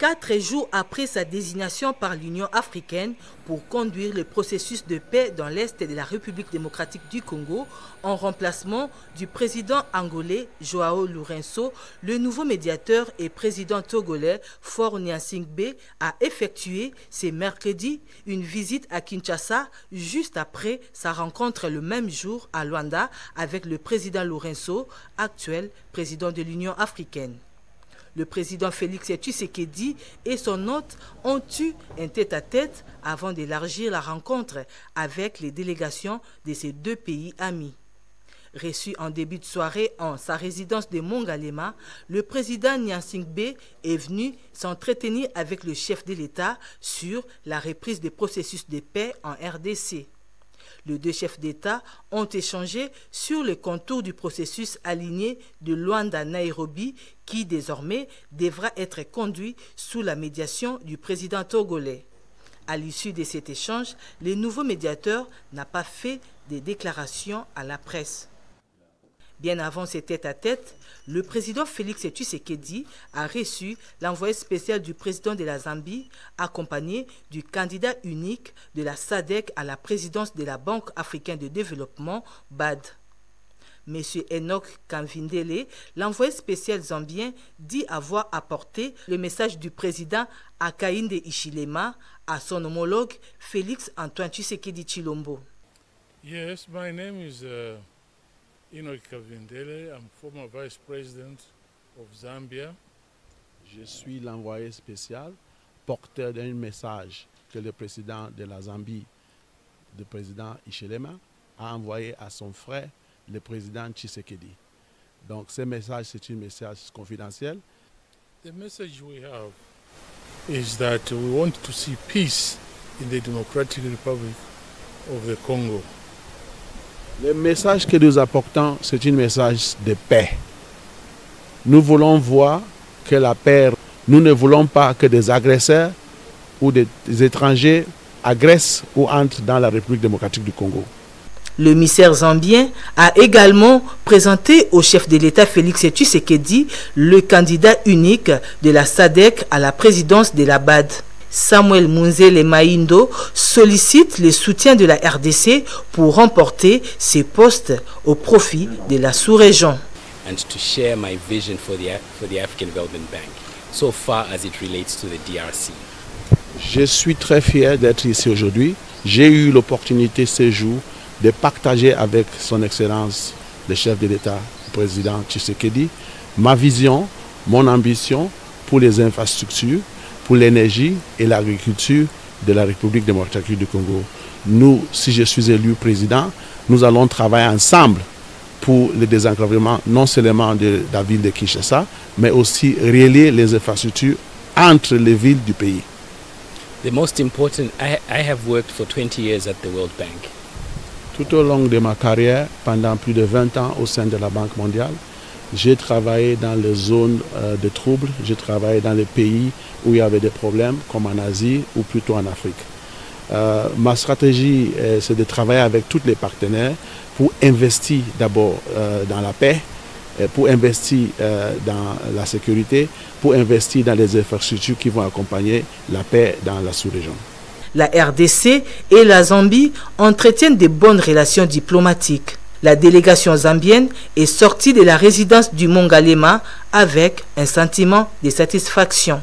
4 jours après sa désignation par l'Union africaine pour conduire le processus de paix dans l'Est de la République démocratique du Congo, en remplacement du président angolais Joao Lourenço, le nouveau médiateur et président togolais Faure Gnassingbé a effectué ce mercredi une visite à Kinshasa juste après sa rencontre le même jour à Luanda avec le président Lourenço, actuel président de l'Union africaine. Le président Félix Tshisekedi et son hôte ont eu un tête-à-tête avant d'élargir la rencontre avec les délégations de ces deux pays amis. Reçu en début de soirée en sa résidence de Mongalema, le président Gnassingbé est venu s'entretenir avec le chef de l'État sur la reprise des processus de paix en RDC. Les deux chefs d'État ont échangé sur les contours du processus aligné de Luanda-Nairobi qui désormais devra être conduit sous la médiation du président togolais. À l'issue de cet échange, le nouveau médiateur n'a pas fait de déclarations à la presse. Bien avant ces tête-à-tête, le président Félix Tshisekedi a reçu l'envoyé spécial du président de la Zambie, accompagné du candidat unique de la SADC à la présidence de la Banque africaine de développement, BAD. M. Enoch Kamvindele, l'envoyé spécial zambien, dit avoir apporté le message du président Hakainde Hichilema à son homologue Félix Antoine Tshisekedi Tshilombo. Yes, my name is Enoch Kamvindele. I'm former vice president of Zambia. Je suis l'envoyé spécial, porteur d'un message que le président de la Zambie, le président Hichilema, a envoyé à son frère, le président Tshisekedi. Donc ce message, c'est un message confidentiel. The message we have is that we want to see peace in the Democratic Republic of the Congo. Le message que nous apportons, c'est un message de paix. Nous voulons voir que la paix, nous ne voulons pas que des agresseurs ou des étrangers agressent ou entrent dans la République démocratique du Congo. Le émissaire zambien a également présenté au chef de l'État Félix Tshisekedi le candidat unique de la SADC à la présidence de la BAD. Samuel Munzele Maindo sollicite le soutien de la RDC pour remporter ses postes au profit de la sous-région. And to share my vision for the African Development Bank, so far as it relates to the DRC. Je suis très fier d'être ici aujourd'hui. J'ai eu l'opportunité ce jour de partager avec son Excellence, le chef de l'État, le président Tshisekedi, ma vision, mon ambition pour les infrastructures, pour l'énergie et l'agriculture de la République démocratique du Congo. Nous, si je suis élu président, nous allons travailler ensemble pour le désenclavement non seulement de la ville de Kinshasa, mais aussi relier les infrastructures entre les villes du pays. The most important, I have worked for 20 years at the World Bank. Tout au long de ma carrière, pendant plus de 20 ans au sein de la Banque mondiale, j'ai travaillé dans les zones de troubles, j'ai travaillé dans les pays où il y avait des problèmes, comme en Asie ou plutôt en Afrique. Ma stratégie, c'est de travailler avec tous les partenaires pour investir d'abord dans la paix, pour investir dans la sécurité, pour investir dans les infrastructures qui vont accompagner la paix dans la sous-région. La RDC et la Zambie entretiennent de bonnes relations diplomatiques. La délégation zambienne est sortie de la résidence du Mongalema avec un sentiment de satisfaction.